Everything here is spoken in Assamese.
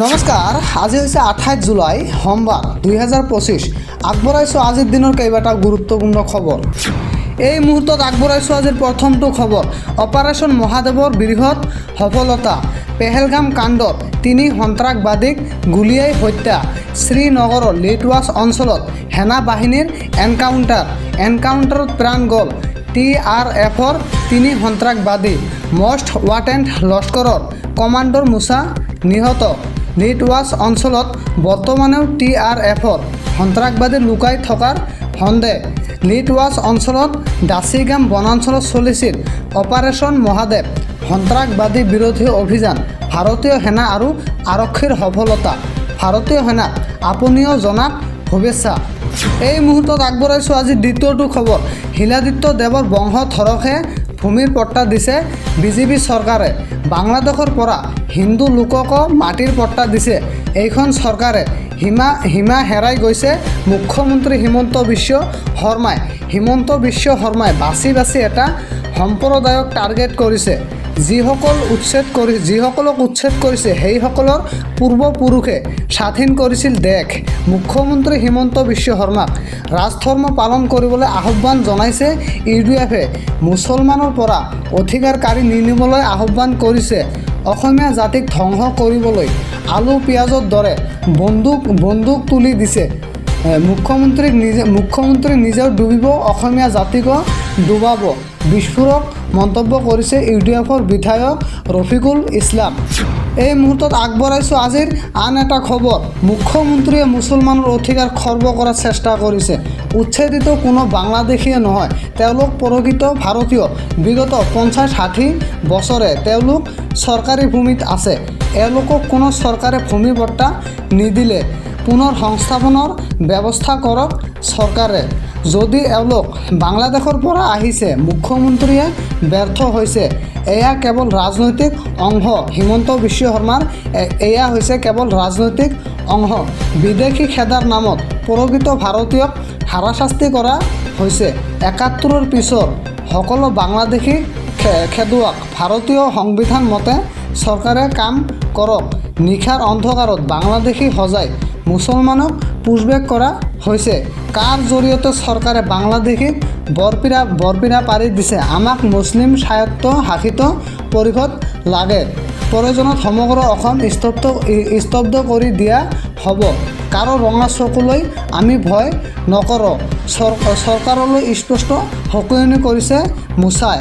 নমস্কাৰ, আজি হৈছে 28 জুলাই সোমবাৰ 2025। আগবঢ়াইছোঁ আজিৰ দিনৰ কেইবাটা গুৰুত্বপূৰ্ণ খবৰ। এই মুহূৰ্তত আগবঢ়াইছোঁ আজিৰ প্ৰথমটো খবৰ। অপাৰেশ্যন মহাদেৱৰ বৃহৎ সফলতা। পেহেলগাম কাণ্ডত 3 সন্ত্ৰাসবাদীক গুলীয়াই হত্যা। শ্ৰীনগৰৰ লিটৱাছ অঞ্চলত সেনা বাহিনীৰ এনকাউণ্টাৰত প্ৰাণ গ'ল TRFৰ 3 সন্ত্ৰাসবাদী। মষ্ট ৱাটেণ্ট লস্কৰৰ কমাণ্ডৰ মুছা নিহত। লিটৱাছ অঞ্চলত বৰ্তমানেও TRFৰ সন্ত্ৰাসবাদী লুকাই থকাৰ সন্দেহ। লিটৱাছ অঞ্চলত দাচিগাম বনাঞ্চলত চলিছিল অপাৰেশ্যন মহাদেৱ সন্ত্ৰাসবাদী বিৰোধী অভিযান। ভাৰতীয় সেনা আৰু আৰক্ষীৰ সফলতা। ভাৰতীয় সেনাক আপুনিও জনাক শুভেচ্ছা। এই মুহূৰ্তত আগবঢ়াইছোঁ আজি দ্বিতীয়টো খবৰ। শিলাদিত্য দেৱৰ বংশধৰকহে ভূমিৰ পট্টা দিছে বিজেপি চৰকাৰে। বাংলাদেশৰ পৰা হিন্দু লোককো মাটিৰ পট্টা দিছে এইখন চৰকাৰে। সীমা হেৰাই গৈছে মুখ্যমন্ত্ৰী হিমন্ত বিশ্ব শৰ্মাই। হিমন্ত বিশ্ব শৰ্মাই বাছি এটা সম্প্ৰদায়ক টাৰ্গেট কৰিছে। যিসকলক উচ্ছেদ কৰিছে সেইসকলৰ পূৰ্বপুৰুষে স্বাধীন কৰিছিল দেশ। মুখ্যমন্ত্ৰী হিমন্ত বিশ্ব শৰ্মাক ৰাজধৰ্ম পালন কৰিবলৈ আহ্বান জনাইছে UDF-এ। মুছলমানৰ পৰা অধিকাৰ কাঢ়ি নিনিবলৈ আহ্বান কৰিছে। অসমীয়া জাতিক ধ্বংস কৰিবলৈ আলু পিঁয়াজৰ দৰে বন্দুক তুলি দিছে। মুখ্যমন্ত্ৰী নিজেও ডুবিব, অসমীয়া জাতিকো ডুবাব। বিস্ফোৰক মন্তব্য কৰিছে UDF-ৰ বিধায়ক ৰফিকুল ইছলাম। এই মুহূৰ্তত আগবঢ়াইছোঁ আজিৰ আন এটা খবৰ। মুখ্যমন্ত্ৰীয়ে মুছলমানৰ অধিকাৰ খৰ্ব কৰাৰ চেষ্টা কৰিছে। উচ্ছেদিত কোনো বাংলাদেশীয়ে নহয়, তেওঁলোক প্ৰকৃত ভাৰতীয়। বিগত 50-60 বছৰে তেওঁলোক চৰকাৰী ভূমিত আছে। এওঁলোকক কোনো চৰকাৰে ভূমি পট্টা নিদিলে পুনৰ সংস্থাপনৰ ব্যৱস্থা কৰক চৰকাৰে। যদি এওঁলোক বাংলাদেশৰ পৰা আহিছে, মুখ্যমন্ত্ৰীয়ে ব্যৰ্থ হৈছে। এয়া কেৱল ৰাজনৈতিক অংশ। হিমন্ত বিশ্ব শৰ্মাৰ এয়া হৈছে কেৱল ৰাজনৈতিক অংশ। বিদেশী খেদাৰ নামত প্ৰকৃত ভাৰতীয়ক হাৰাশাস্তি কৰা হৈছে। 71ৰ পিছত সকলো বাংলাদেশীক খেদুৱাক ভাৰতীয় সংবিধান মতে চৰকাৰে কাম কৰক। নিশাৰ অন্ধকাৰত বাংলাদেশী সজাই মুছলমানক পুছবেক কৰা হৈছে। কাৰ জৰিয়তে চৰকাৰে বাংলাদেশীক বৰপিৰা পাৰি দিছে। আমাক মুছলিম স্বায়ত্ত শাসিত পৰিষদ লাগে। প্ৰয়োজনত সমগ্ৰ অসম স্তব্ধ কৰি দিয়া হ'ব। কাৰো ৰঙা চকুলৈ আমি ভয় নকৰোঁ। চৰকাৰলৈ স্পষ্ট সকীয়নি কৰিছে মুছাই।